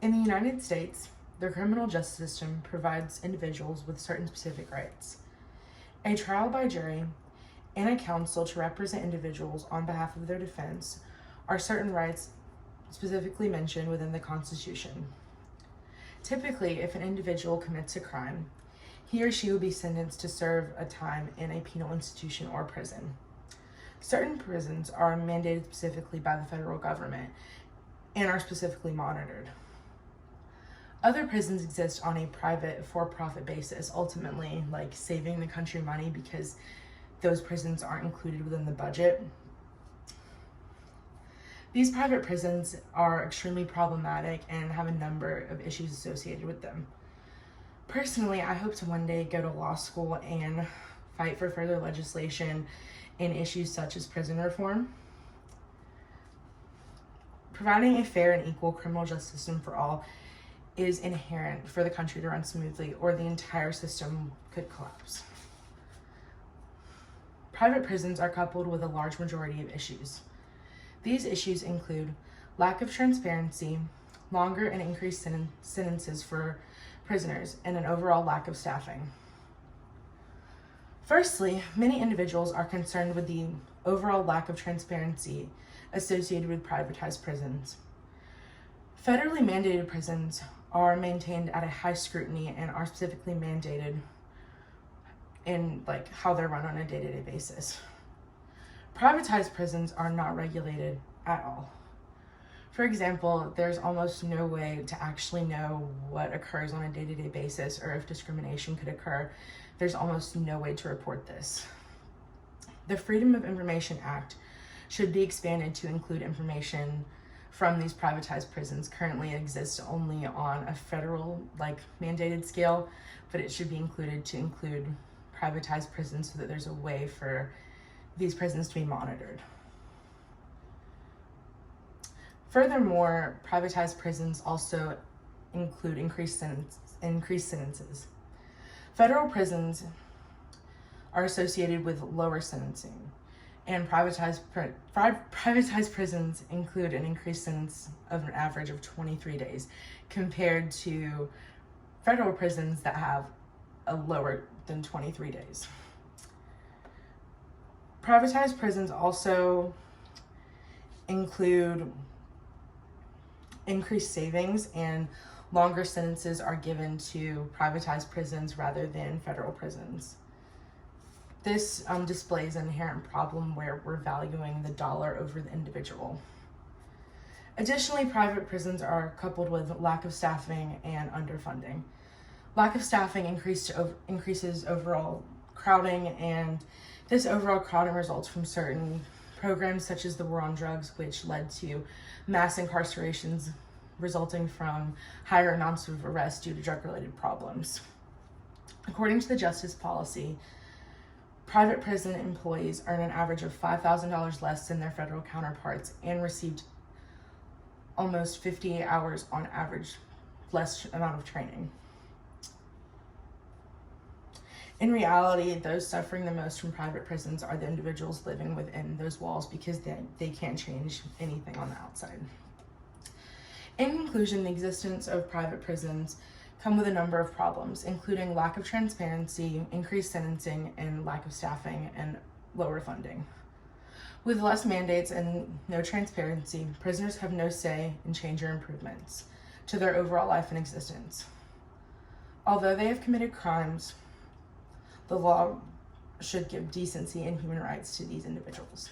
In the United States, the criminal justice system provides individuals with certain specific rights. A trial by jury and a counsel to represent individuals on behalf of their defense are certain rights specifically mentioned within the Constitution. Typically, if an individual commits a crime, he or she will be sentenced to serve a time in a penal institution or prison. Certain prisons are mandated specifically by the federal government and are specifically monitored. Other prisons exist on a private, for-profit basis, ultimately like saving the country money because those prisons aren't included within the budget. These private prisons are extremely problematic and have a number of issues associated with them. Personally, I hope to one day go to law school and fight for further legislation in issues such as prison reform. Providing a fair and equal criminal justice system for all is inherent for the country to run smoothly, or the entire system could collapse. Private prisons are coupled with a large majority of issues. These issues include lack of transparency, longer and increased sentences for prisoners, and an overall lack of staffing. Firstly, many individuals are concerned with the overall lack of transparency associated with privatized prisons. Federally mandated prisons are maintained at a high scrutiny and are specifically mandated in how they're run on a day-to-day basis. Privatized prisons are not regulated at all. For example, there's almost no way to actually know what occurs on a day-to-day basis, or if discrimination could occur. There's almost no way to report this. The Freedom of Information Act should be expanded to include information from these privatized prisons. Currently it exists only on a federal mandated scale, but it should be included to include privatized prisons so that there's a way for these prisons to be monitored. Furthermore, privatized prisons also include increased sentences. Federal prisons are associated with lower sentencing, and privatized prisons include an increased sentence of an average of 23 days compared to federal prisons that have a lower than 23 days. Privatized prisons also include increased savings, and longer sentences are given to privatized prisons rather than federal prisons. This displays an inherent problem where we're valuing the dollar over the individual. Additionally, private prisons are coupled with lack of staffing and underfunding. Lack of staffing increases overall crowding, and this overall crowding results from certain programs such as the War on Drugs, which led to mass incarcerations resulting from higher amounts of arrests due to drug-related problems. According to the Justice Policy, private prison employees earn an average of $5,000 less than their federal counterparts and received almost 58 hours on average less amount of training. In reality, those suffering the most from private prisons are the individuals living within those walls because they can't change anything on the outside. In conclusion, the existence of private prisons come with a number of problems, including lack of transparency, increased sentencing, and lack of staffing and lower funding. With less mandates and no transparency, prisoners have no say in change or improvements to their overall life and existence. Although they have committed crimes, the law should give decency and human rights to these individuals.